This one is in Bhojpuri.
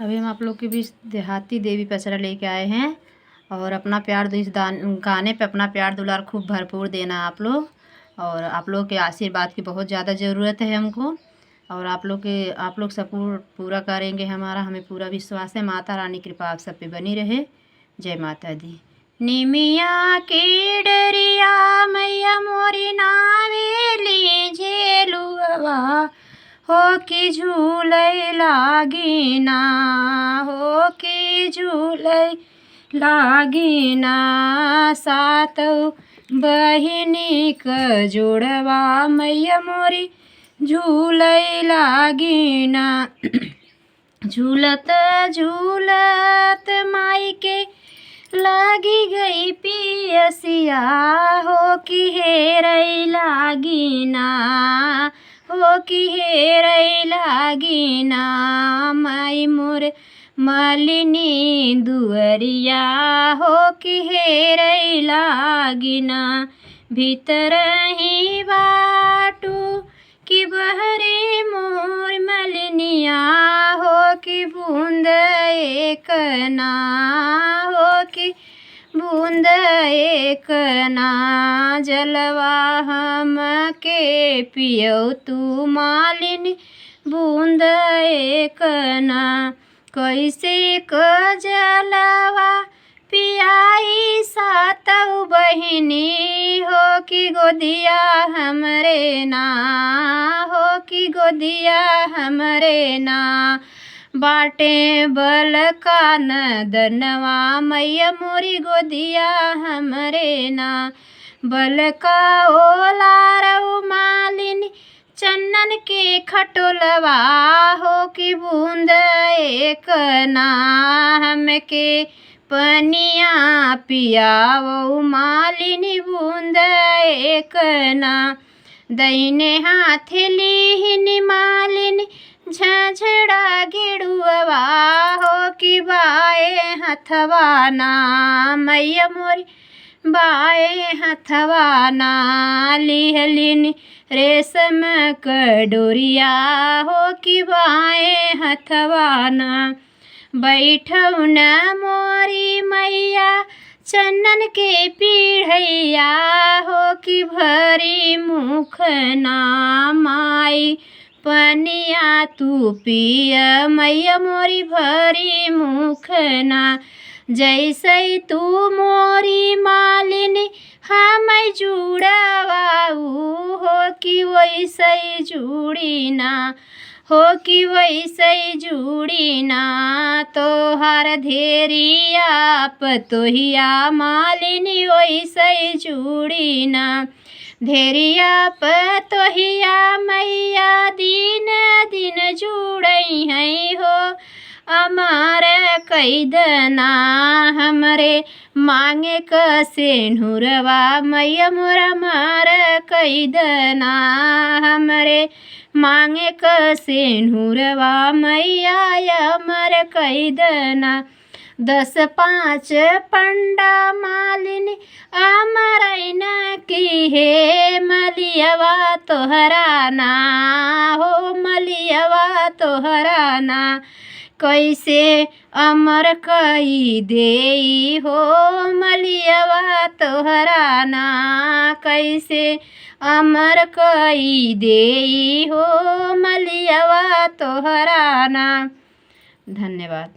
अभी हम आप लोग के बीच देहाती देवी पचरा लेके आए हैं और अपना प्यार दो इस गाने पे अपना प्यार दुलार खूब भरपूर देना आप लोग। और आप लोग के आशीर्वाद की बहुत ज़्यादा ज़रूरत है हमको। और आप लोग सपोर्ट पूरा करेंगे हमारा, हमें पूरा विश्वास है। माता रानी कृपा आप सब पे बनी रहे। जय माता दी। निमिया के डरिया मैया मोरी नावेली झेलुआ हो कि झूलै लागिना, हो कि झूलै लागिना। सातौ बहिनी क जोड़वा मैया मोरी झूलै लागिना। झूलत झूलत माई के लागी गई पियसिया, हो कि हेरै लागिना, हो कि हेरै लागिना। माई मोर मालिनी दुअरिया, हो कि हेरै लागिना। भीतर ही बाटू कि बहरी मोर मलिनिया, हो कि बूंद एक ना, हो कि बूंद एक ना। जलवा हम के पियौ तू मालिनी बूंद एक ना। कैसे क जलवा पियाई सातौ बहिनी, हो कि गोदिया हमरे ना, हो कि गोदिया हमरे ना। बाटे बलका नदनवा मैया मोरी गोदिया हमरे ना। बलका ओलारौ मालिनी चन्नन के खटोलवा, हो कि बूंद एक ना। हमके पनिया पियावौ मालिनी बूंद एक ना। दहिने हाथ लीहिनी मालिनी झझड़ा गेड़ुआ, हो कि बाएं हथवा ना मैया मोरी बाएं हथवा ना। लिहलिनी रेशम क डोरिया, हो कि बाएं हथवा ना। बैठौ न मोरी मैया चन्नन के पीढ़ैया, हो कि भरी मुख ना। माई पनिया तू पिय मैया मोरी भरी मुख ना। जैसे तू मोरी मालिनी हमै जुड़वाऊ, हो कि वैसे जुड़ी ना, हो कि वैसे जुड़ी ना। तोहार धेरिया पतोहिया मालिनी वैसे जुड़ी ना। धेरिया पतोहिया मैया दिन दिन जुड़ई है हो। अमार कैदना हमरे मांगे क सेनुरवा मैया मोरा मार कैदना। हमरे मांगे क सेनुरवा मैया अमर कैदना। 10-5 पंडा मालिनी अमरैन की हे मलियवा तोहरा ना, हो मलियवा तोहरा ना। कैसे अमर कई देई हो मलियवा तोहरा ना। कैसे अमर कई देई हो मलियवा तोहरा ना। धन्यवाद।